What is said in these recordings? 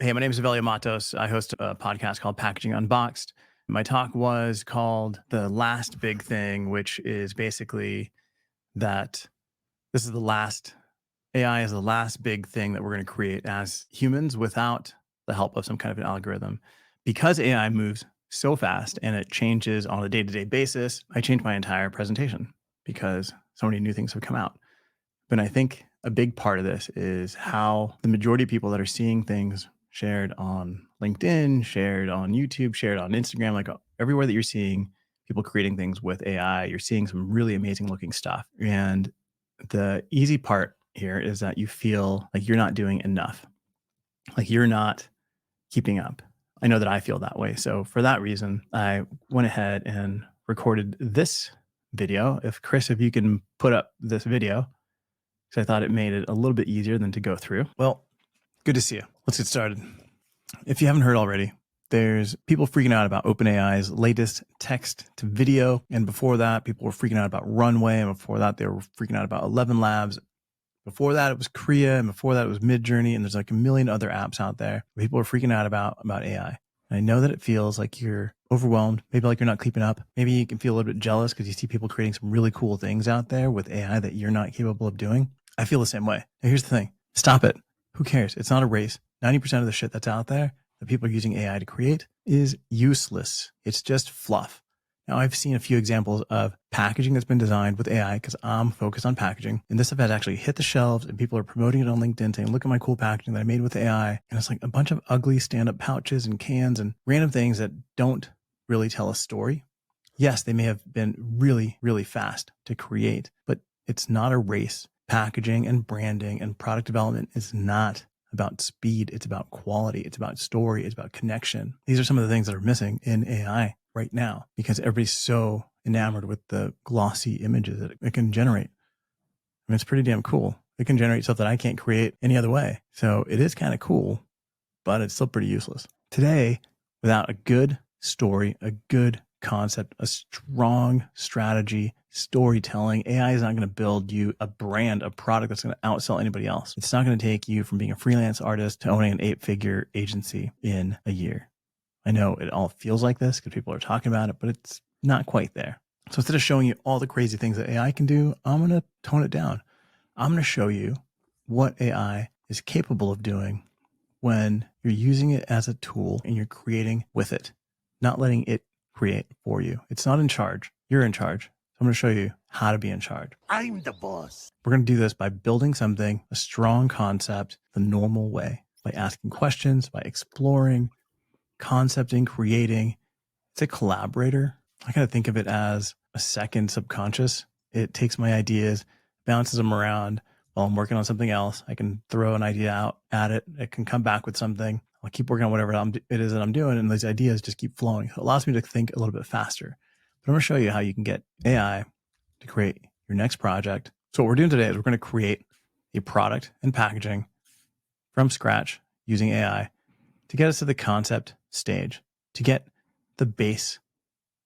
Hey, my name is Evelio Matos. I host a podcast called Packaging Unboxed. My talk was called The Last Big Thing, which is basically that this is the last, AI is the last big thing that we're going to create as humans without the help of some kind of an algorithm. Because AI moves so fast and it changes on a day-to-day basis, I changed my entire presentation because so many new things have come out. But I think a big part of this is how the majority of people that are seeing things shared on LinkedIn, shared on YouTube, shared on Instagram, like everywhere that you're seeing people creating things with AI, you're seeing some really amazing looking stuff. And the easy part here is that you feel like you're not doing enough, like you're not keeping up. I know that I feel that way. So for that reason, I went ahead and recorded this video. If you can put up this video, because I thought it made it a little bit easier than to go through. Well, good to see you. Let's get started. If you haven't heard already, there's people freaking out about OpenAI's latest text to video. And before that, people were freaking out about Runway. And before that, they were freaking out about 11 Labs. Before that, it was Kriya. And before that, it was Midjourney. And there's like a million other apps out there. People are freaking out about AI. And I know that it feels like you're overwhelmed, maybe like you're not keeping up. Maybe you can feel a little bit jealous because you see people creating some really cool things out there with AI that you're not capable of doing. I feel the same way. Now, here's the thing. Stop it. Who cares? It's not a race. 90% of the shit that's out there that people are using AI to create is useless. It's just fluff. Now, I've seen a few examples of packaging that's been designed with AI because I'm focused on packaging. And this stuff has actually hit the shelves and people are promoting it on LinkedIn saying, look at my cool packaging that I made with AI. And it's like a bunch of ugly stand-up pouches and cans and random things that don't really tell a story. Yes, they may have been really, really fast to create, but it's not a race. Packaging and branding and product development is not about speed. It's about quality. It's about story. It's about connection. These are some of the things that are missing in AI right now because everybody's so enamored with the glossy images that it can generate. I mean, it's pretty damn cool. It can generate stuff that I can't create any other way. So it is kind of cool, but it's still pretty useless. Today, without a good story, a good concept, a strong strategy, storytelling, AI is not going to build you a brand, a product that's going to outsell anybody else. It's not going to take you from being a freelance artist to owning an 8-figure agency in a year. I know it all feels like this because people are talking about it, but it's not quite there. So instead of showing you all the crazy things that AI can do, I'm going to tone it down. I'm going to show you what AI is capable of doing when you're using it as a tool and you're creating with it, not letting it create for you. It's not in charge. You're in charge. So I'm going to show you how to be in charge. I'm the boss. We're going to do this by building something, a strong concept, the normal way, by asking questions, by exploring, concepting, creating. It's a collaborator. I kind of think of it as a second subconscious. It takes my ideas, bounces them around while I'm working on something else. I can throw an idea out at it. It can come back with something. I'll keep working on whatever it is that I'm doing, and these ideas just keep flowing. So it allows me to think a little bit faster. But I'm going to show you how you can get AI to create your next project. So what we're doing today is we're going to create a product and packaging from scratch using AI to get us to the concept stage, to get the base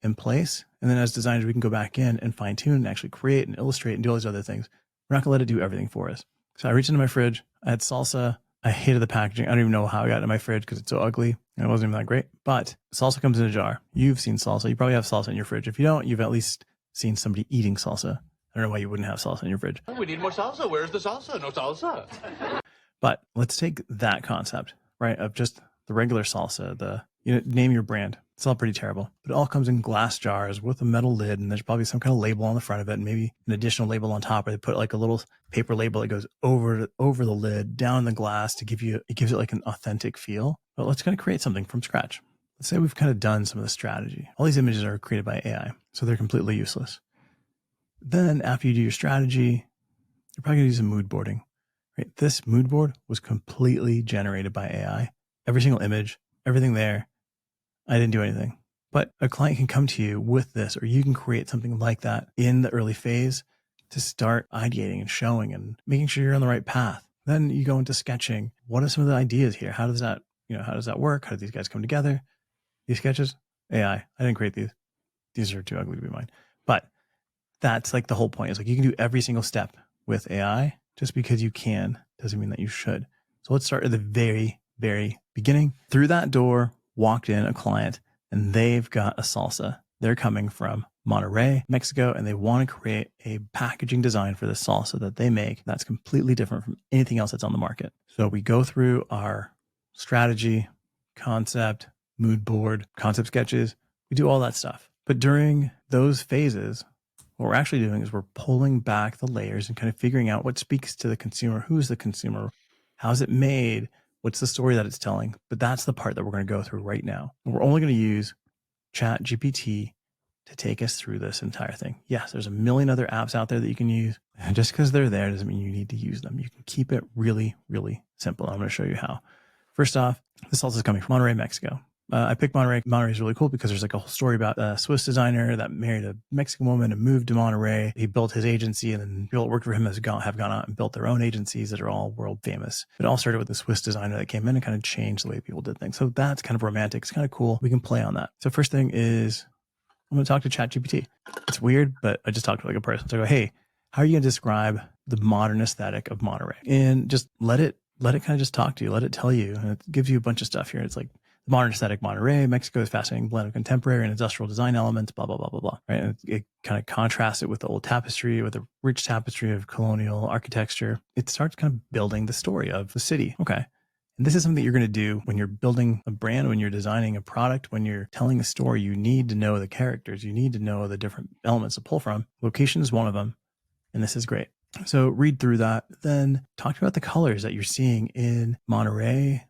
in place. And then as designers, we can go back in and fine tune and actually create and illustrate and do all these other things. We're not going to let it do everything for us. So I reached into my fridge. I had salsa. I hated the packaging. I don't even know how I got it in my fridge because it's so ugly and it wasn't even that great. But salsa comes in a jar. You've seen salsa. You probably have salsa in your fridge. If you don't, you've at least seen somebody eating salsa. I don't know why you wouldn't have salsa in your fridge. We need more salsa. Where's the salsa? No salsa. But let's take that concept, right, of just the regular salsa, name your brand. It's all pretty terrible, but it all comes in glass jars with a metal lid, and there's probably some kind of label on the front of it, and maybe an additional label on top, or they put like a little paper label that goes over the lid, down the glass to gives it like an authentic feel. But let's kind of create something from scratch. Let's say we've kind of done some of the strategy. All these images are created by AI, so they're completely useless. Then after you do your strategy, you're probably going to do some mood boarding. Right? This mood board was completely generated by AI. Every single image, everything there. I didn't do anything. But a client can come to you with this, or you can create something like that in the early phase to start ideating and showing and making sure you're on the right path. Then you go into sketching. What are some of the ideas here? How does that work? How do these guys come together? These sketches, AI. I didn't create these. These are too ugly to be mine. But that's like the whole point. Is like you can do every single step with AI. Just because you can doesn't mean that you should. So let's start at the very, very beginning. Through that door walked in a client, and they've got a salsa. They're coming from Monterrey, Mexico, and they want to create a packaging design for the salsa that they make that's completely different from anything else that's on the market. So we go through our strategy, concept, mood board, concept sketches. We do all that stuff. But during those phases, what we're actually doing is we're pulling back the layers and kind of figuring out what speaks to the consumer. Who's the consumer? How's it made? What's the story that it's telling? But that's the part that we're going to go through right now. And we're only going to use Chat GPT to take us through this entire thing. Yes, there's a million other apps out there that you can use. And just because they're there doesn't mean you need to use them. You can keep it really, really simple. I'm going to show you how. First off, this salsa is coming from Monterrey, Mexico. I picked Monterrey. Monterrey is really cool because there's like a whole story about a Swiss designer that married a Mexican woman and moved to Monterrey. He built his agency, and then people that worked for him have gone out and built their own agencies that are all world famous. It all started with the Swiss designer that came in and kind of changed the way people did things. So that's kind of romantic. It's kind of cool. We can play on that. So first thing is I'm going to talk to ChatGPT. It's weird, but I just talked to like a person. So I go, hey, how are you going to describe the modern aesthetic of Monterey? And just let it kind of just talk to you. Let it tell you. And it gives you a bunch of stuff here. It's like the modern aesthetic Monterey, Mexico is fascinating blend of contemporary and industrial design elements, blah, blah, blah, blah, blah. Right. And it kind of contrasts it with the old tapestry, with the rich tapestry of colonial architecture. It starts kind of building the story of the city. Okay. And this is something that you're going to do when you're building a brand, when you're designing a product, when you're telling a story. You need to know the characters. You need to know the different elements to pull from. Location is one of them. And this is great. So read through that. Then talk about the colors that you're seeing in Monterey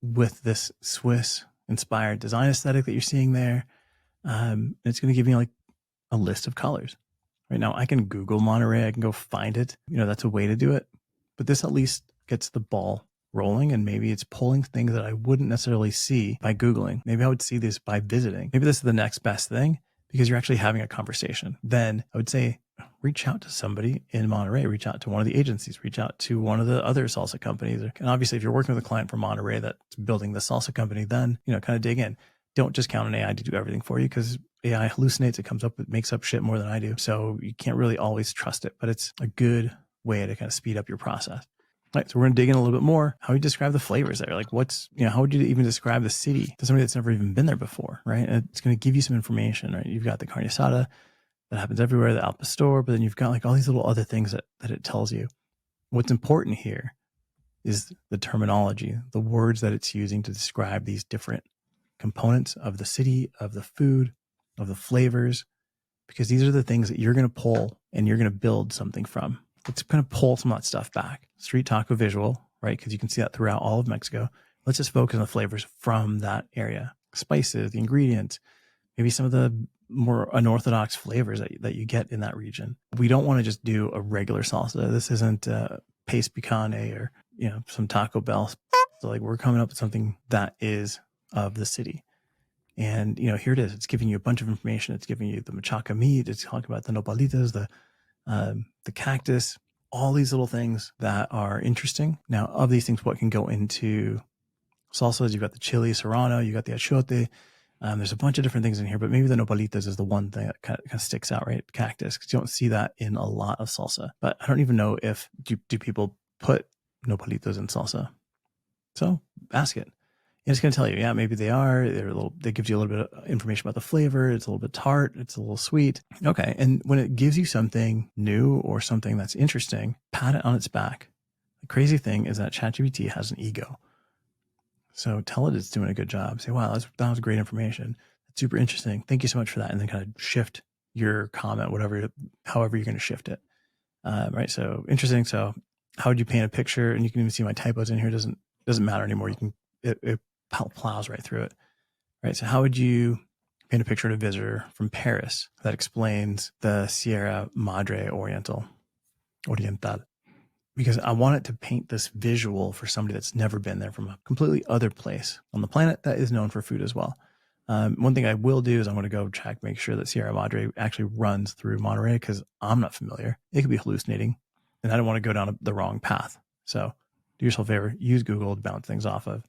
with this Swiss inspired design aesthetic that you're seeing there. It's going to give you like a list of colors. Right now, I can Google Monterey. I can go find it. That's a way to do it. But this at least gets the ball rolling, and maybe it's pulling things that I wouldn't necessarily see by Googling. Maybe I would see this by visiting. Maybe this is the next best thing because you're actually having a conversation. Then I would say, reach out to somebody in Monterey, reach out to one of the agencies, reach out to one of the other salsa companies. And obviously, if you're working with a client from Monterey that's building the salsa company, then, kind of dig in. Don't just count on AI to do everything for you because AI hallucinates. It makes up shit more than I do. So you can't really always trust it, but it's a good way to kind of speed up your process. All right, so we're going to dig in a little bit more. How would you describe the flavors there? Like how would you even describe the city to somebody that's never even been there before, right? And it's going to give you some information, right? You've got the carne asada that happens everywhere, the al pastor, but then you've got like all these little other things that it tells you. What's important here is the terminology, the words that it's using to describe these different components of the city, of the food, of the flavors, because these are the things that you're going to pull and you're going to build something from. Let's kind of pull some of that stuff back. Street taco visual, right? Because you can see that throughout all of Mexico. Let's just focus on the flavors from that area. Spices, the ingredients, maybe some of the more unorthodox flavors that you get in that region. We don't want to just do a regular salsa. This isn't paste picante or, some Taco Bell. So like we're coming up with something that is of the city. And, here it is. It's giving you a bunch of information. It's giving you the machaca meat. It's talking about the nopalitas, the cactus, all these little things that are interesting. Now, of these things, what can go into salsas? You've got the chili serrano, you got the achiote. There's a bunch of different things in here, but maybe the nopalitas is the one thing that kind of sticks out, right? Cactus, because you don't see that in a lot of salsa. But I don't even know if do people put nopalitos in salsa. So ask it. And it's going to tell you, yeah, maybe they are. They gives you a little bit of information about the flavor. It's a little bit tart. It's a little sweet. Okay. And when it gives you something new or something that's interesting, pat it on its back. The crazy thing is that ChatGPT has an ego. So tell it it's doing a good job. Say, wow, that was great information. That's super interesting. Thank you so much for that. And then kind of shift your comment, however you're going to shift it. Right. So interesting. So how would you paint a picture? And you can even see my typos in here. Doesn't matter anymore. It plows right through it. Right. So how would you paint a picture of a visitor from Paris that explains the Sierra Madre Oriental? Because I want it to paint this visual for somebody that's never been there from a completely other place on the planet that is known for food as well. One thing I will do is I'm going to go check, make sure that Sierra Madre actually runs through Monterey because I'm not familiar. It could be hallucinating and I don't want to go down the wrong path. So do yourself a favor, use Google to bounce things off of.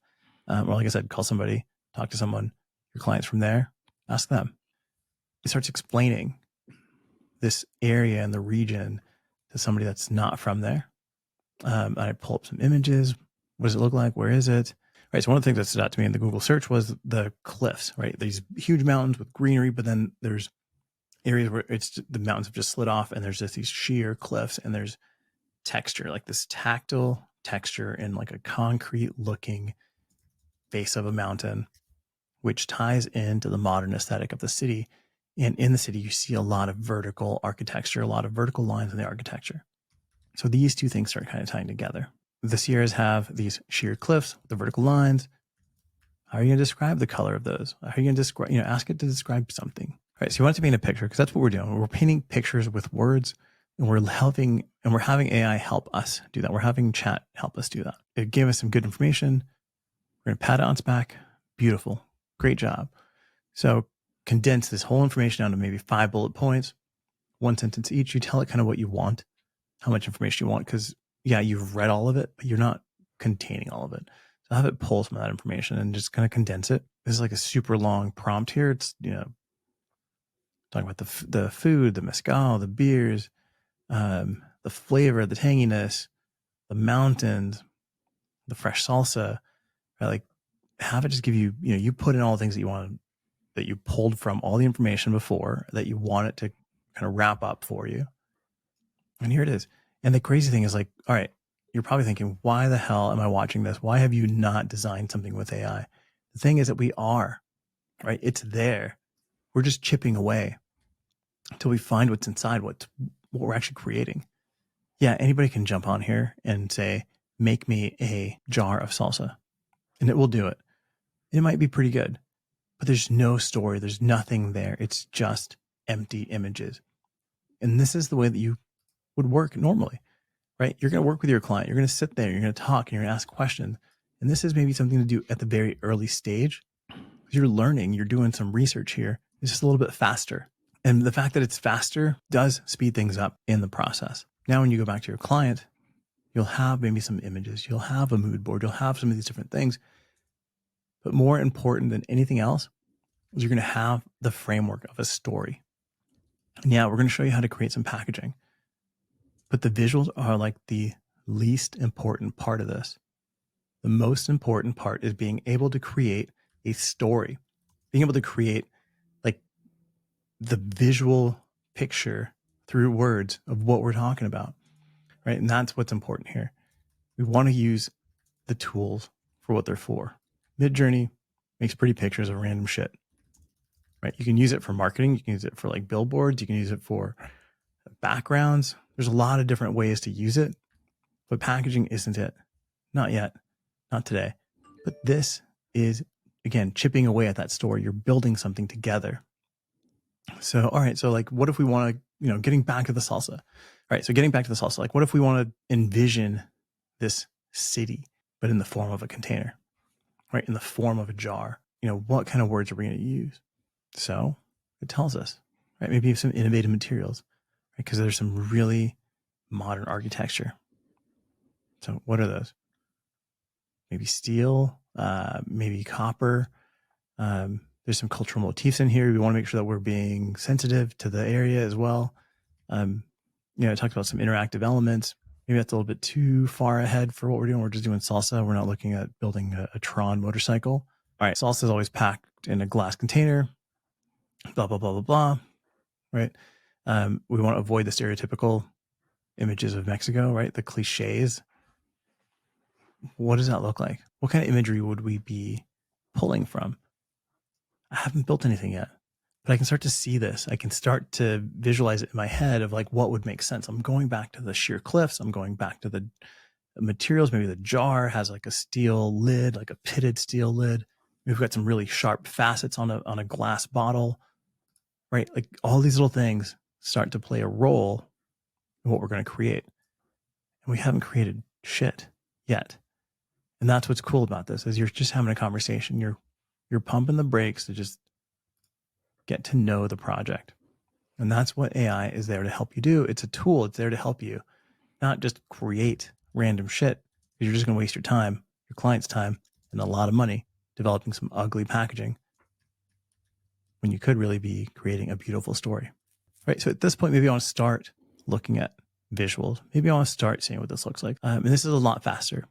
Or like I said, call somebody, talk to someone, your clients from there, ask them. It starts explaining this area and the region to somebody that's not from there. I pull up some images. What does it look like? Where is it? Right. So one of the things that stood out to me in the Google search was the cliffs, right? These huge mountains with greenery, but then there's areas where the mountains have just slid off and there's just these sheer cliffs and there's texture, like this tactile texture in like a concrete looking face of a mountain, which ties into the modern aesthetic of the city. And in the city, you see a lot of vertical architecture, a lot of vertical lines in the architecture. So these two things start kind of tying together. The Sierras have these sheer cliffs with the vertical lines. How are you going to describe the color of those? How are you going to describe, ask it to describe something. All right. So you want it to paint a picture because that's what we're doing. We're painting pictures with words and we're having AI help us do that. We're having chat help us do that. It gave us some good information. We're going to pat it on its back. Beautiful. Great job. So condense this whole information down to maybe 5 bullet points, 1 sentence each. You tell it kind of what you want, how much information you want. Because yeah, you've read all of it, but you're not containing all of it. So have it pull some of that information and just kind of condense it. This is like a super long prompt here. It's, talking about the food, the mezcal, the beers, the flavor, the tanginess, the mountains, the fresh salsa, right? Like have it just give you, you put in all the things that you want, that you pulled from all the information before that you want it to kind of wrap up for you. And here it is. And the crazy thing is like, all right, you're probably thinking, why the hell am I watching this? Why have you not designed something with AI? The thing is that we are, right? It's there. We're just chipping away until we find what's inside, what we're actually creating. Yeah, anybody can jump on here and say, make me a jar of salsa, and it will do it. It might be pretty good, but there's no story. There's nothing there. It's just empty images. And this is the way that you would work normally, right? You're going to work with your client. You're going to sit there, you're going to talk, and you're going to ask questions. And this is maybe something to do at the very early stage. You're learning, you're doing some research here. It's just a little bit faster. And the fact that it's faster does speed things up in the process. Now, when you go back to your client, you'll have maybe some images, you'll have a mood board, you'll have some of these different things. But more important than anything else is you're going to have the framework of a story. And yeah, we're going to show you how to create some packaging. But the visuals are like the least important part of this. The most important part is being able to create a story, being able to create like the visual picture through words of what we're talking about, right? And that's what's important here. We want to use the tools for what they're for. Midjourney makes pretty pictures of random shit, right? You can use it for marketing. You can use it for like billboards. You can use it for backgrounds. There's a lot of different ways to use it, but packaging isn't it. Not yet, not today. But this is, again, chipping away at that story. You're building something together. So, all right. So like, what if we want to, getting back to the salsa, right? So getting back to the salsa, like what if we want to envision this city, but in the form of a container, right? In the form of a jar, what kind of words are we going to use? So it tells us, right? Maybe some innovative materials, right? Because there's some really modern architecture. So what are those? Maybe steel, maybe copper. There's some cultural motifs in here. We want to make sure that we're being sensitive to the area as well. I talked about some interactive elements. Maybe that's a little bit too far ahead for what we're doing. We're just doing salsa. We're not looking at building a Tron motorcycle. All right, salsa is always packed in a glass container, blah, blah, blah, blah, blah, right? We want to avoid the stereotypical images of Mexico, right? The cliches. What does that look like? What kind of imagery would we be pulling from? I haven't built anything yet, but I can start to see this. I can start to visualize it in my head of like what would make sense. I'm going back to the sheer cliffs. I'm going back to the materials. Maybe the jar has like a steel lid, like a pitted steel lid. We've got some really sharp facets on a glass bottle, right? Like all these little things start to play a role in what we're going to create. And we haven't created shit yet. And that's what's cool about this is you're just having a conversation. You're pumping the brakes to just get to know the project. And that's what AI is there to help you do. It's a tool. It's there to help you, not just create random shit. You're just going to waste your time, your client's time, and a lot of money developing some ugly packaging when you could really be creating a beautiful story, right? So at this point, maybe I want to start looking at visuals. Maybe I want to start seeing what this looks like. And this is a lot faster,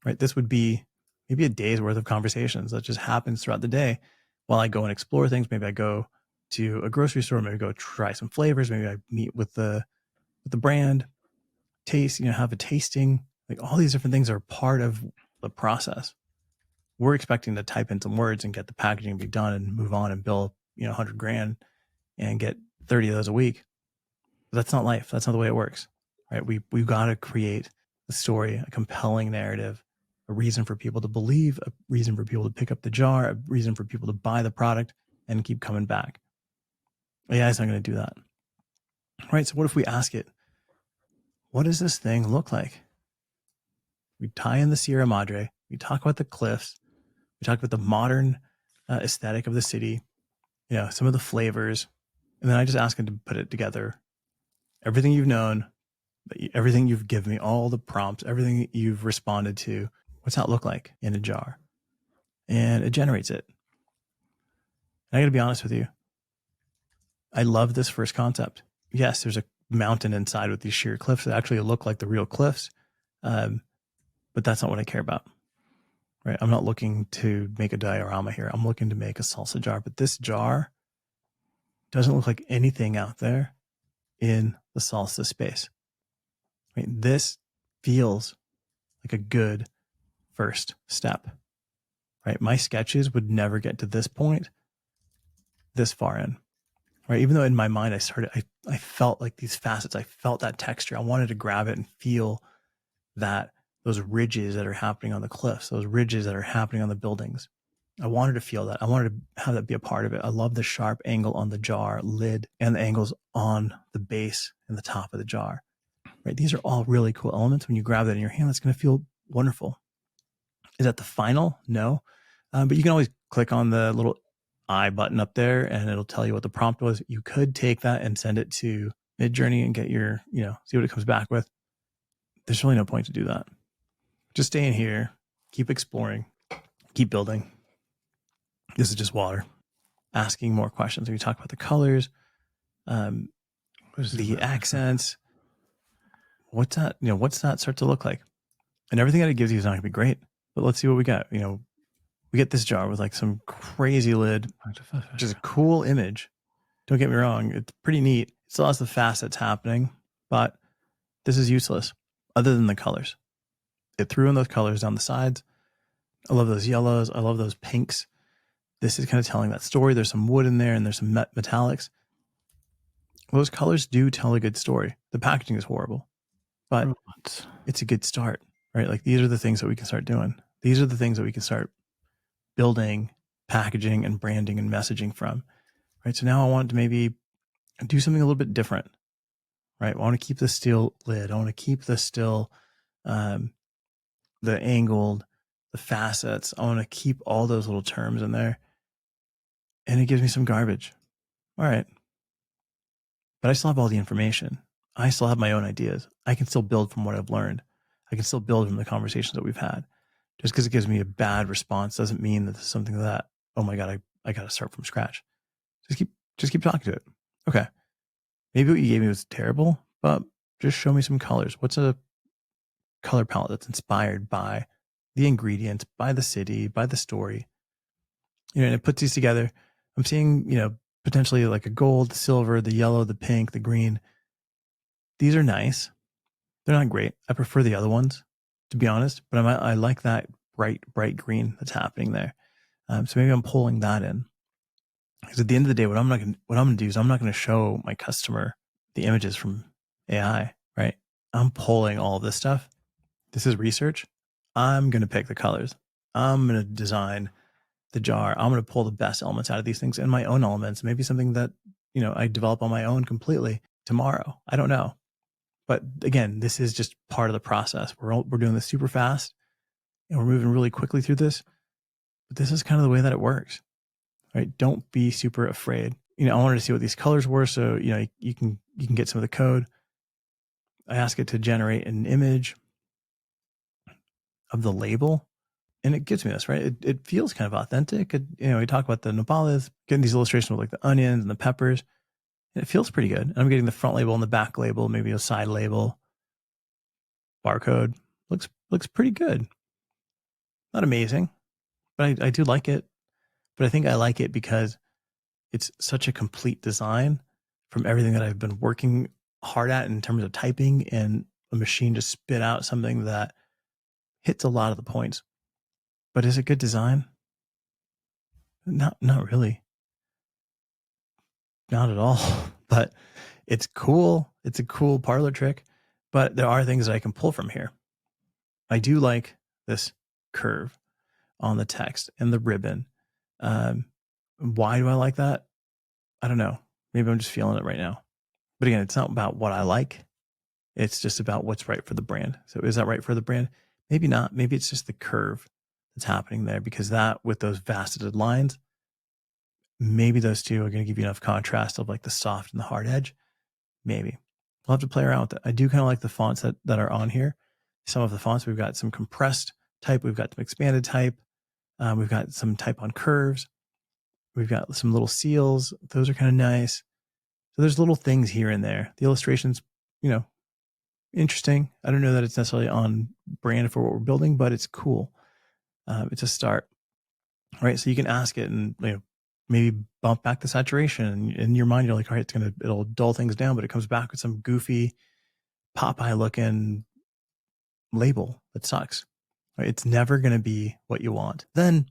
right? This would be maybe a day's worth of conversations that just happens throughout the day while I go and explore things. Maybe I go to a grocery store, maybe go try some flavors, maybe I meet with the brand, taste, have a tasting. Like all these different things are part of the process. We're expecting to type in some words and get the packaging be done and move on and bill, 100 grand and get 30 of those a week. But that's not life. That's not the way it works, right? We've got to create a story, a compelling narrative, a reason for people to believe, a reason for people to pick up the jar, a reason for people to buy the product and keep coming back. AI is not going to do that, right? So what if we ask it, what does this thing look like? We tie in the Sierra Madre. We talk about the cliffs. We talk about the modern aesthetic of the city, some of the flavors. And then I just ask it to put it together. Everything you've known, everything you've given me, all the prompts, everything you've responded to, what's that look like in a jar? And it generates it. And I got to be honest with you. I love this first concept. Yes, there's a mountain inside with these sheer cliffs that actually look like the real cliffs. But that's not what I care about, right? I'm not looking to make a diorama here. I'm looking to make a salsa jar, but this jar doesn't look like anything out there in the salsa space. Right? This feels like a good first step, right? My sketches would never get to this point this far in, right? Even though in my mind, I felt like these facets, I felt that texture. I wanted to grab it and feel that those ridges that are happening on the cliffs, those ridges that are happening on the buildings. I wanted to feel that. I wanted to have that be a part of it. I love the sharp angle on the jar lid and the angles on the base and the top of the jar, right? These are all really cool elements. When you grab that in your hand, that's going to feel wonderful. Is that the final? No. But you can always click on the little I button up there and it'll tell you what the prompt was. You could take that and send it to Midjourney and get your, see what it comes back with. There's really no point to do that. Just stay in here, keep exploring, keep building. This is just water. Asking more questions. We talk about the colors, the accents. What's that? What's that start to look like? And everything that it gives you is not going to be great. But let's see what we got. We get this jar with like some crazy lid, which is a cool image. Don't get me wrong. It's pretty neat. It still has the facets happening, but this is useless other than the colors. It threw in those colors down the sides. I love those yellows. I love those pinks. This is kind of telling that story. There's some wood in there and there's some metallics. Those colors do tell a good story. The packaging is horrible, but it's a good start, right? Like these are the things that we can start doing. These are the things that we can start building, packaging and branding and messaging from, right? So now I want to maybe do something a little bit different, right? I want to keep the steel lid. I want to keep the still, the angled, the facets. I want to keep all those little terms in there. And it gives me some garbage. All right. But I still have all the information. I still have my own ideas. I can still build from what I've learned. I can still build from the conversations that we've had. Just because it gives me a bad response doesn't mean that this is something that, oh my God, I got to start from scratch. Just keep talking to it. Okay. Maybe what you gave me was terrible, but just show me some colors. What's a color palette that's inspired by the ingredients, by the city, by the story? And it puts these together. I'm seeing, potentially like a gold, silver, the yellow, the pink, the green. These are nice. They're not great. I prefer the other ones, to be honest, but I like that bright green that's happening there. So maybe I'm pulling that in. Because at the end of the day, what I'm going to do is I'm not going to show my customer the images from AI, right? I'm pulling all of this stuff. This is research. I'm going to pick the colors. I'm going to design the jar. I'm going to pull the best elements out of these things and my own elements, maybe something that, I develop on my own completely tomorrow. I don't know. But again, this is just part of the process. We're doing this super fast and we're moving really quickly through this. But this is kind of the way that it works, right? Don't be super afraid. I wanted to see what these colors were. So, you can get some of the code. I ask it to generate an image of the label and it gives me this, right? It feels kind of authentic. We talk about the nopales, getting these illustrations with like the onions and the peppers. And it feels pretty good. And I'm getting the front label and the back label, maybe a side label, barcode. Looks pretty good. Not amazing, but I do like it. But I think I like it because it's such a complete design from everything that I've been working hard at in terms of typing, and a machine just spit out something that hits a lot of the points. But is it good design? Not really. Not at all. But it's cool. It's a cool parlor trick. But there are things that I can pull from here. I do like this curve on the text and the ribbon. Um, why do I like that? I don't know. Maybe I'm just feeling it right now. But again, it's not about what I like. It's just about what's right for the brand. So is that right for the brand? Maybe not. Maybe it's just the curve that's happening there, because that with those faceted lines, maybe those two are going to give you enough contrast of like the soft and the hard edge. Maybe we'll have to play around with it. I do kind of like the fonts that are on here. Some of the fonts, we've got some compressed type, we've got some expanded type, we've got some type on curves, we've got some little seals. Those are kind of nice. So there's little things here and there. The illustrations, you know, interesting. I don't know that it's necessarily on brand for what we're building, but it's cool. It's a start, right? So you can ask it and, you know, maybe bump back the saturation. And in your mind, you're like, all right, it'll dull things down, but it comes back with some goofy Popeye looking label that sucks. Right? It's never going to be what you want. Then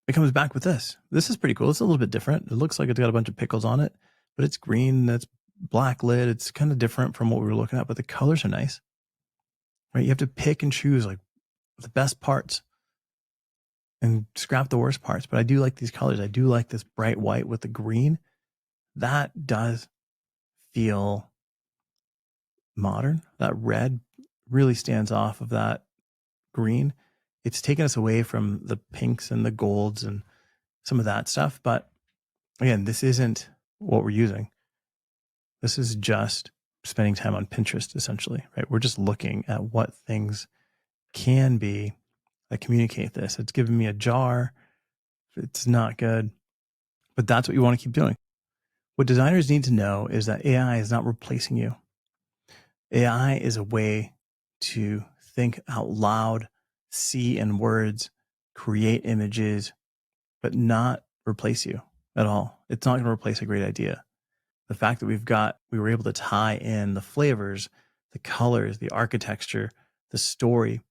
it comes back with this. This is pretty cool. It's a little bit different. It looks like it's got a bunch of pickles on it, but it's green. That's black lid. It's kind of different from what we were looking at, but the colors are nice, right? You have to pick and choose like the best parts and scrap the worst parts. But I do like these colors. I do like this bright white with the green. That does feel modern. That red really stands off of that green. It's taken us away from the pinks and the golds and some of that stuff. But again, this isn't what we're using. This is just spending time on Pinterest, essentially, right? We're just looking at what things can be that communicate this. It's giving me a jar. It's not good, but that's what you want to keep doing. What designers need to know is that AI is not replacing you. AI is a way to think out loud, see in words, create images, but not replace you at all. It's not going to replace a great idea. The fact that we were able to tie in the flavors, the colors, the architecture, the story.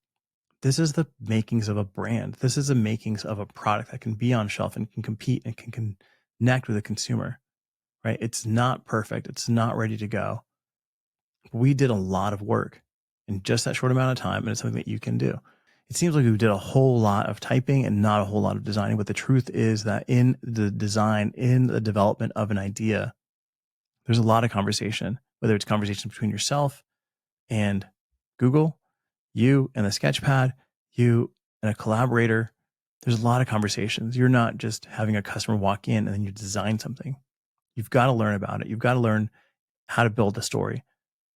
This is the makings of a brand. This is the makings of a product that can be on shelf and can compete and can connect with a consumer, right? It's not perfect. It's not ready to go. We did a lot of work in just that short amount of time, and it's something that you can do. It seems like we did a whole lot of typing and not a whole lot of designing, but the truth is that in the design, in the development of an idea, there's a lot of conversation, whether it's conversation between yourself and Google, you and the sketchpad, you and a collaborator. There's a lot of conversations. You're not just having a customer walk in and then you design something. You've got to learn about it. You've got to learn how to build a story.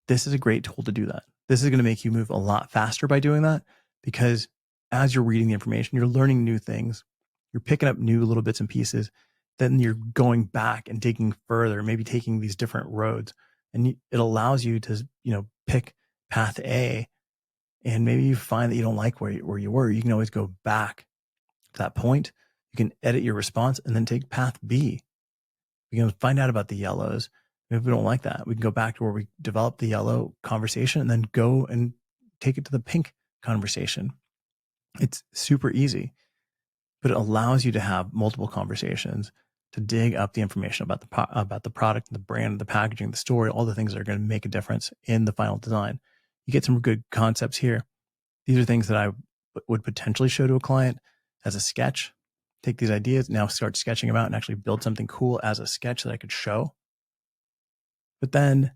This is a great tool to do that. This is going to make you move a lot faster by doing that, because as you're reading the information, you're learning new things. You're picking up new little bits and pieces. Then you're going back and digging further, maybe taking these different roads. And it allows you to, pick path A, and maybe you find that you don't like where you were. You can always go back to that point. You can edit your response and then take path B. You can find out about the yellows. If we don't like that, we can go back to where we developed the yellow conversation and then go and take it to the pink conversation. It's super easy, but it allows you to have multiple conversations to dig up the information about the product, the brand, the packaging, the story, all the things that are going to make a difference in the final design. You get some good concepts here. These are things that I would potentially show to a client as a sketch. Take these ideas, now start sketching them out and actually build something cool as a sketch that I could show. But then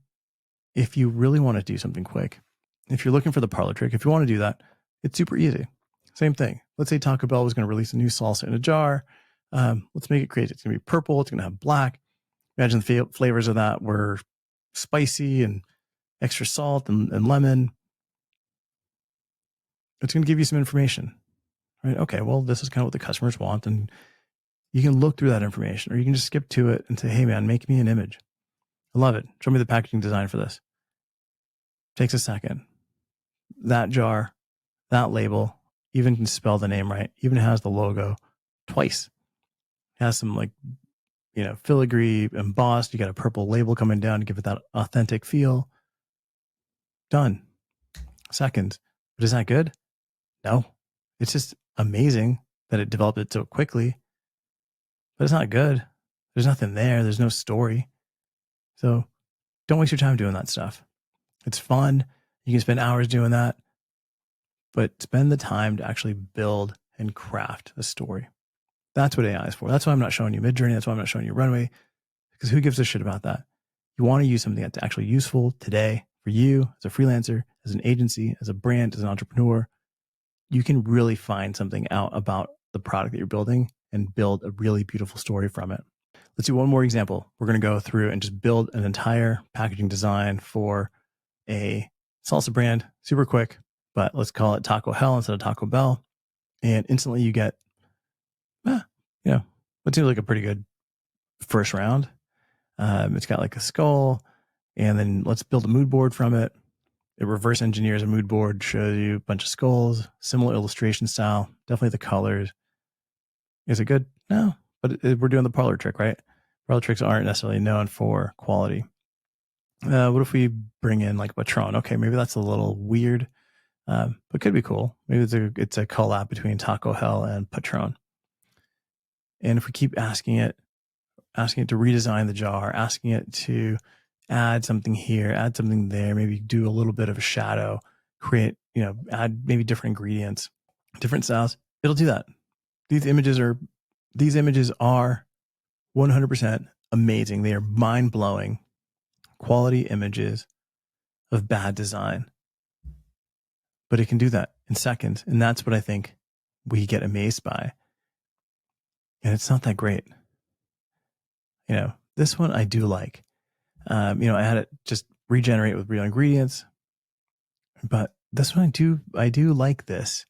if you really want to do something quick, if you're looking for the parlor trick, if you want to do that, it's super easy. Same thing. Let's say Taco Bell was going to release a new salsa in a jar. Let's make it crazy. It's going to be purple. It's going to have black. Imagine the flavors of that were spicy and extra salt and lemon. It's going to give you some information, right? Okay, well, this is kind of what the customers want. And you can look through that information, or you can just skip to it and say, hey, man, make me an image. I love it. Show me the packaging design for this. Takes a second. That jar, that label, even can spell the name right, even has the logo twice. It has some like, filigree embossed. You got a purple label coming down to give it that authentic feel. Done. Seconds. But is that good? No. It's just amazing that it developed it so quickly, but it's not good. There's nothing there. There's no story. So don't waste your time doing that stuff. It's fun. You can spend hours doing that, but spend the time to actually build and craft a story. That's what AI is for. That's why I'm not showing you Midjourney. That's why I'm not showing you Runway, because who gives a shit about that? You want to use something that's actually useful today for you as a freelancer, as an agency, as a brand, as an entrepreneur. You can really find something out about the product that you're building and build a really beautiful story from it. Let's do one more example. We're going to go through and just build an entire packaging design for a salsa brand, super quick, but let's call it Taco Hell instead of Taco Bell. And instantly you get, what seems like a pretty good first round. It's got like a skull, and then let's build a mood board from it. It reverse engineers a mood board, shows you a bunch of skulls, similar illustration style, definitely the colors. Is it good? No, but we're doing the parlor trick, right? Parlor tricks aren't necessarily known for quality. What if we bring in like Patron? Okay, maybe that's a little weird, but could be cool. Maybe it's a collab between Taco Hell and Patron. And if we keep asking it to redesign the jar, asking it to add something here, add something there, maybe do a little bit of a shadow, create, add maybe different ingredients, different styles, it'll do that. These images are 100% amazing. They are mind-blowing quality images of bad design. But it can do that in seconds. And that's what I think we get amazed by. And it's not that great. This one I do like. I had it just regenerate with real ingredients. But this one I do like this.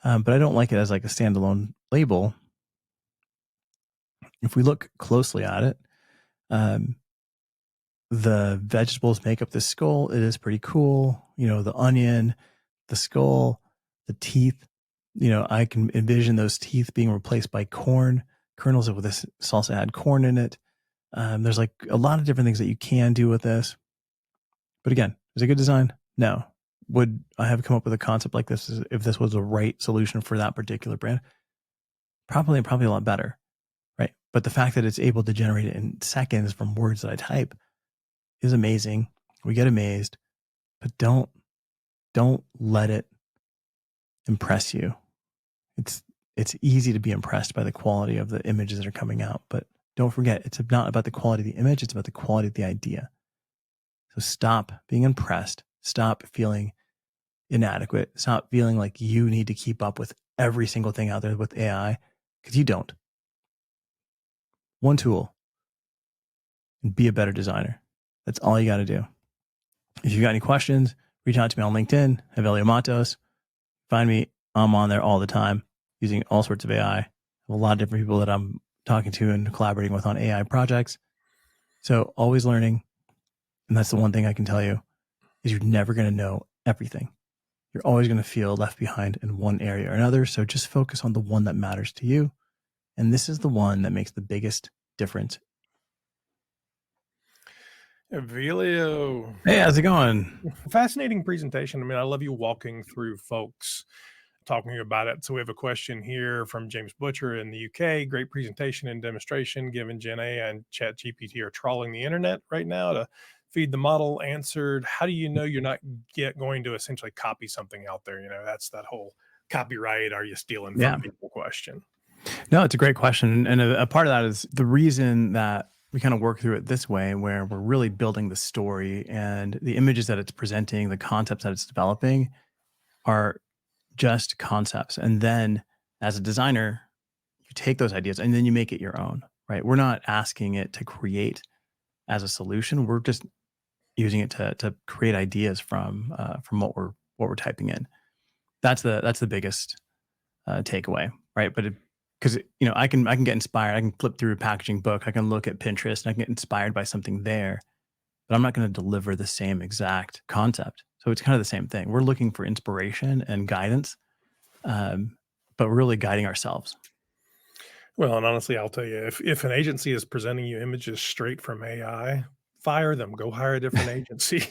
But I don't like it as like a standalone label. If we look closely at it, the vegetables make up this skull. It is pretty cool. The onion, the skull, the teeth. I can envision those teeth being replaced by corn kernels. With this salsa had corn in it. There's like a lot of different things that you can do with this. But again, is it a good design? No. Would I have come up with a concept like this if this was the right solution for that particular brand? Probably a lot better, right? But the fact that it's able to generate it in seconds from words that I type is amazing. We get amazed, but don't let it impress you. It's easy to be impressed by the quality of the images that are coming out, but don't forget, it's not about the quality of the image, it's about the quality of the idea. So stop being impressed. Stop feeling inadequate. Stop feeling like you need to keep up with every single thing out there with AI, because you don't. One tool, and be a better designer. That's all you got to do. If you've got any questions, reach out to me on LinkedIn, Evelio Matos. Find me. I'm on there all the time using all sorts of AI. I have a lot of different people that I'm talking to and collaborating with on AI projects. So always learning. And that's the one thing I can tell you is you're never going to know everything. You're always going to feel left behind in one area or another. So just focus on the one that matters to you. And this is the one that makes the biggest difference. Evelio, Hey, how's it going? fascinating presentation. I mean, I love you walking through folks talking about it. So we have a question here from James Butcher in the UK. Great presentation and demonstration given Gen A and Chat GPT are trawling the internet right now to feed the model. Answered, how do you know you're not going to essentially copy something out there? That's that whole copyright. Are you stealing from people question? No, it's a great question. And a part of that is the reason that we kind of work through it this way, where we're really building the story and the images that it's presenting, the concepts that it's developing are just concepts. And then as a designer, you take those ideas and then you make it your own, right? We're not asking it to create as a solution. We're just using it to create ideas from what we're typing in. That's the biggest takeaway, right? But because I can get inspired. I can flip through a packaging book. I can look at Pinterest and I can get inspired by something there, but I'm not going to deliver the same exact concept. So it's kind of the same thing. We're looking for inspiration and guidance, but really guiding ourselves. Well, and honestly, I'll tell you, if an agency is presenting you images straight from AI, fire them. Go hire a different agency.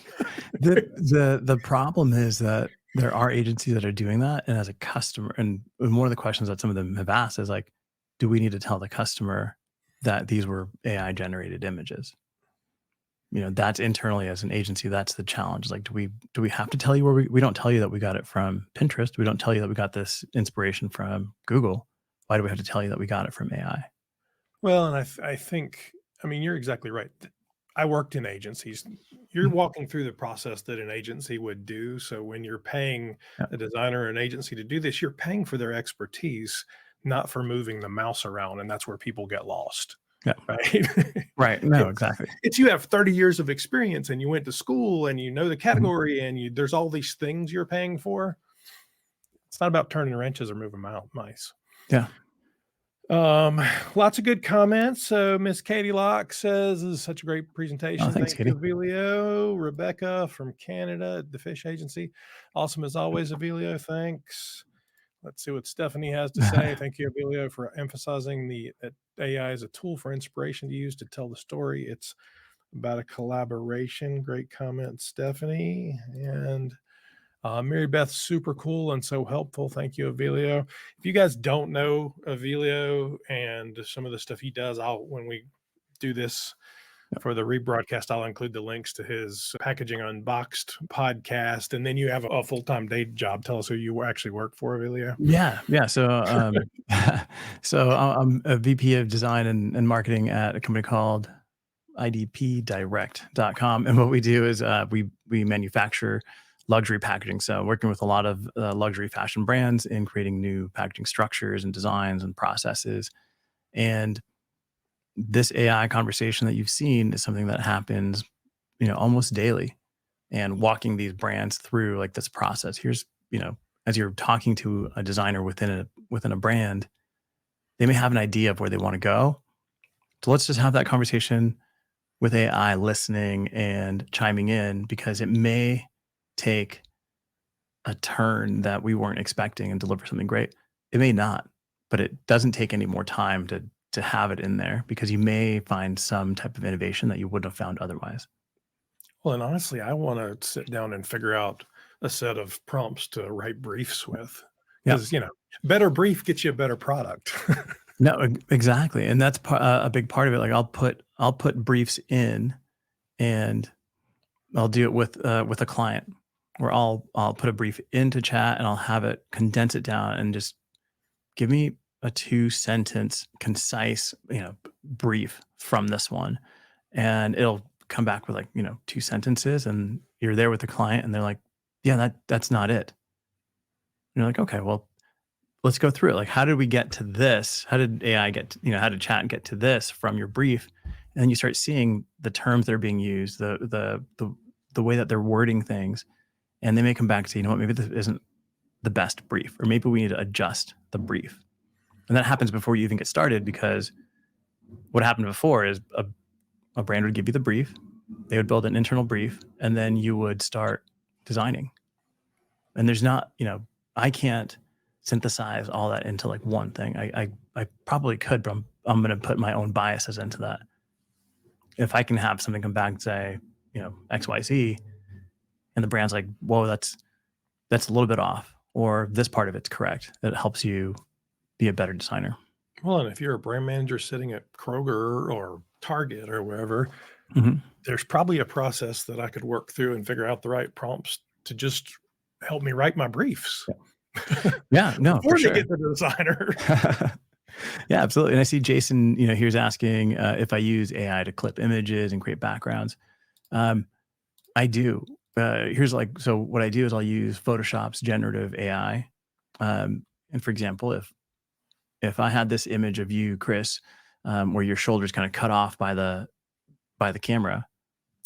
The problem is that there are agencies that are doing that, and as a customer, and one of the questions that some of them have asked is like, do we need to tell the customer that these were AI generated images? That's internally as an agency, that's the challenge. Like, do we have to tell you where we don't tell you that we got it from Pinterest. We don't tell you that we got this inspiration from Google. Why do we have to tell you that we got it from AI? Well, and I think, I mean, you're exactly right. I worked in agencies. You're Mhm. walking through the process that an agency would do. So when you're paying Yeah. a designer or an agency to do this, you're paying for their expertise, not for moving the mouse around. And that's where people get lost, Yeah. right? Right. No, It's exactly. it's you have 30 years of experience and you went to school and you know the Mhm. category and there's all these things you're paying for. It's not about turning wrenches or moving mice. Yeah. Um, Lots of good comments. So Miss Katie Locke says, "This is such a great Oh, presentation. thanks, Thank you, Katie. Avelio." Rebecca from Canada, the Fish Agency. Awesome as always, Avelio. Thanks. Let's see what Stephanie has to say. Thank you, Avelio, for emphasizing that AI is a tool for inspiration to use to tell the story. It's about a collaboration. Great comment, Stephanie. And Mary Beth, super cool and so helpful. Thank you, Evelio. If you guys don't know Evelio and some of the stuff he does, when we do this Yep. for the rebroadcast, I'll include the links to his Packaging Unboxed podcast. And then you have a full-time day job. Tell us who you actually work for, Evelio. Yeah, yeah. So, I'm a VP of design and marketing at a company called idpdirect.com. And what we do is we manufacture luxury packaging. So working with a lot of luxury fashion brands in creating new packaging structures and designs and processes. And this AI conversation that you've seen is something that happens, almost daily, and walking these brands through like this process. Here's, as you're talking to a designer within a brand, they may have an idea of where they want to go. So let's just have that conversation with AI listening and chiming in, because it may take a turn that we weren't expecting and deliver something great. It may not, but it doesn't take any more time to have it in there, because you may find some type of innovation that you wouldn't have found otherwise. Well, and honestly, I want to sit down and figure out a set of prompts to write briefs with Yeah. because, better brief gets you a better product. No, exactly. And that's a big part of it. Like I'll put briefs in, and I'll do it with a client, where I'll put a brief into chat and I'll have it condense it down and just give me a 2 sentence concise, brief from this one. And it'll come back with like, 2 sentences, and you're there with the client and they're like, yeah, that's not it. And you're like, okay, well, let's go through it. Like, how did we get to this? How did AI how did chat get to this from your brief? And then you start seeing the terms that are being used, the way that they're wording things. And they may come back and say, you know what, maybe this isn't the best brief, or maybe we need to adjust the brief. And that happens before you even get started, because what happened before is a brand would give you the brief, they would build an internal brief, and then you would start designing. And there's not, I can't synthesize all that into like one thing. I probably could, but I'm going to put my own biases into that. If I can have something come back and say, XYZ, and the brand's like, whoa, that's a little bit off, or this part of it's correct, it helps you be a better designer. Well, and if you're a brand manager sitting at Kroger or Target or wherever, Mhm. there's probably a process that I could work through and figure out the right prompts to just help me write my briefs Yeah, no, for before they sure. get to the designer. Yeah, absolutely. And I see Jason, here's asking if I use AI to clip images and create backgrounds. Um, I do. So what I do is I'll use Photoshop's generative AI. And for example, if I had this image of you, Chris, where your shoulders kind of cut off by the camera,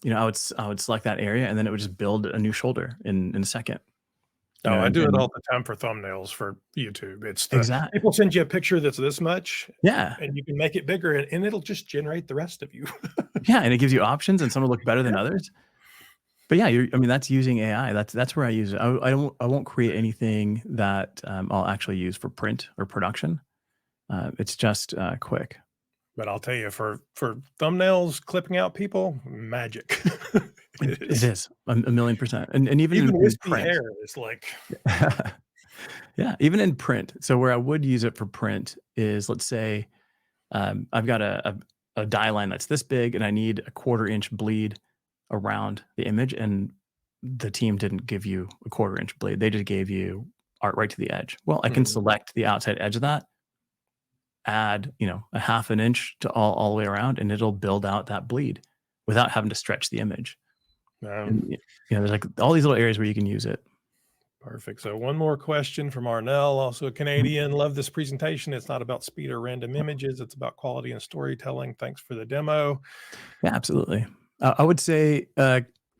I would select that area, and then it would just build a new shoulder in a second. No, I do it And all the time for thumbnails for YouTube. It's exact. people send you a picture that's this much Yeah, and you can make it bigger and it'll just generate the rest of you. yeah, and it gives you options, and some will look better than Yeah. others. But yeah, I mean, that's using AI. That's where I use it. I won't create anything that I'll actually use for print or production. It's just quick. But I'll tell you, for thumbnails, clipping out people, magic. It It is. is a million percent, and even Even in wispy print. hair is like, Yeah, even in print. So where I would use it for print is, let's say, I've got a die line that's this big, and I need a 1/4 inch bleed around the image, and the team didn't give you a 1/4 inch bleed. They just gave you art right to the edge. Well, I can mhm, select the outside edge of that, add, a 1/2 inch to all the way around, and it'll build out that bleed without having to stretch the image. um, And there's like all these little areas where you can use it. perfect. So one more question from Arnell, also a Mhm. Canadian. Love this presentation. It's not about speed or random images. It's about quality and storytelling. Thanks for the demo. Yeah, absolutely. I would say,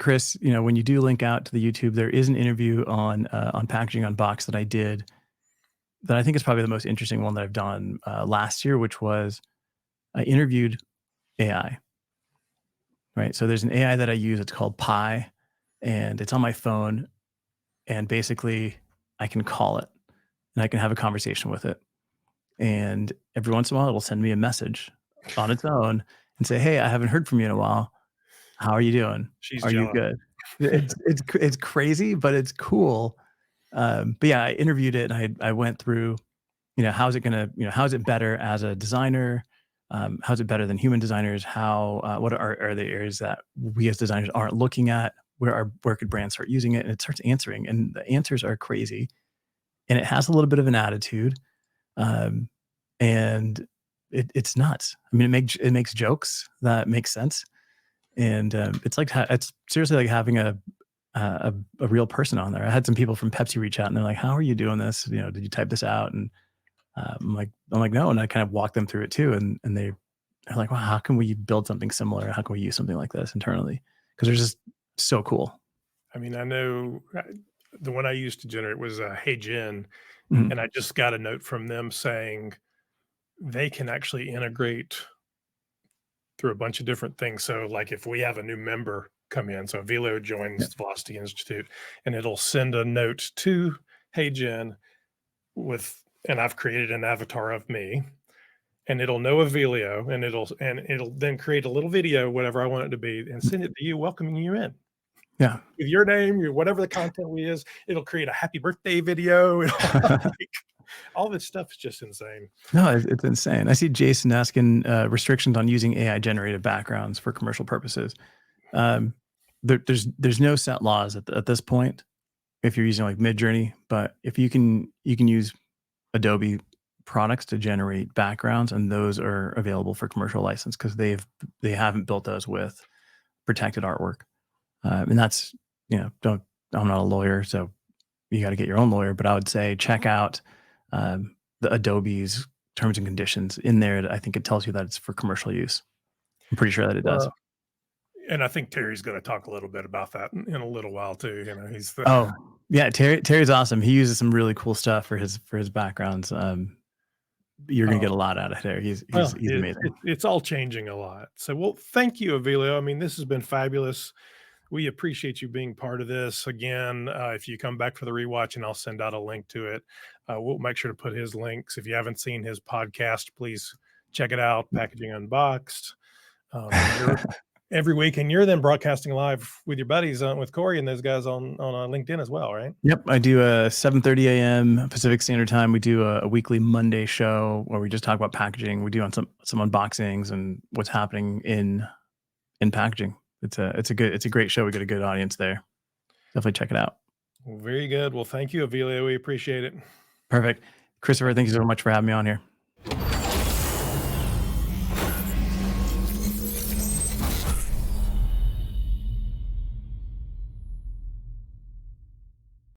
Chris, when you do link out to the YouTube, there is an interview on Packaging Unboxed that I did that I think is probably the most interesting one that I've done last year, which was I interviewed AI. Right, so there's an AI that I use. It's called Pi, and it's on my phone. And basically, I can call it, and I can have a conversation with it. And every once in a while, it'll send me a message on its own and say, "Hey, I haven't heard from you in a while. How are you doing? She's Are you jealous. good?" It's crazy, but it's cool. But yeah, I interviewed it, and I went through, how's it gonna, how is it better as a designer? How's it better than human designers? What are the areas that we as designers aren't looking at? Where could brands start using it? And it starts answering, and the answers are crazy, and it has a little bit of an attitude, um, and it's nuts. I mean, it makes jokes that make sense, and it's like it's seriously like having a real person on there. I had some people from Pepsi reach out, and they're like, "How are you doing this? Did you type this out?" And I'm like, no, and I kind of walk them through it too, and they're like, "Wow, how can we build something similar? How can we use something like this internally?" Because they're just so cool. I mean, I know the one I used to generate was Hey Jen, Mhm. and I just got a note from them saying they can actually integrate through a bunch of different things. So, like if we have a new member come in, so Evelio Yeah. joins the Velocity Institute, and it'll send a note to Hey Jen with, and I've created an avatar of me, and it'll know Evelio, and it'll then create a little video, whatever I want it to be, and send it to you, welcoming you in Yeah. with your name, your whatever the content is. It'll create a happy birthday video. Like, all this stuff is just insane. No, it's insane. I see Jason asking restrictions on using AI generated backgrounds for commercial purposes. Um, there's no set laws at this point if you're using like Midjourney, but if you can use Adobe products to generate backgrounds, and those are available for commercial license because they haven't built those with protected artwork, and that's don't I'm not a lawyer, so you got to get your own lawyer, but I would say check out the Adobe's terms and conditions in there. I think it tells you that it's for commercial use. I'm pretty sure that it does. Well, and I think Terry's going to talk a little bit about that in a little while too. He's the Oh yeah, Terry's awesome. He uses some really cool stuff for his backgrounds. You're gonna oh, get a lot out of there. He's he's well, he's amazing. it's all changing a lot. So, well, thank you, Avilio. I mean, this has been fabulous. We appreciate you being part of this. Again, if you come back for the rewatch, and I'll send out a link to it, we'll make sure to put his links. If you haven't seen his podcast, please check it out, Packaging Unboxed. You're every week, and you're then broadcasting live with your buddies, with Corey and those guys on LinkedIn as well, right? Yep, I do a 7:30 a.m. Pacific Standard Time. We do a weekly Monday show where we just talk about packaging. We do on some unboxings and what's happening in packaging. It's a great show. We got a good audience there. Definitely check it out. Well, very good. Well, thank you, Avilio. We appreciate it. Perfect. Christopher, thank you so much for having me on here.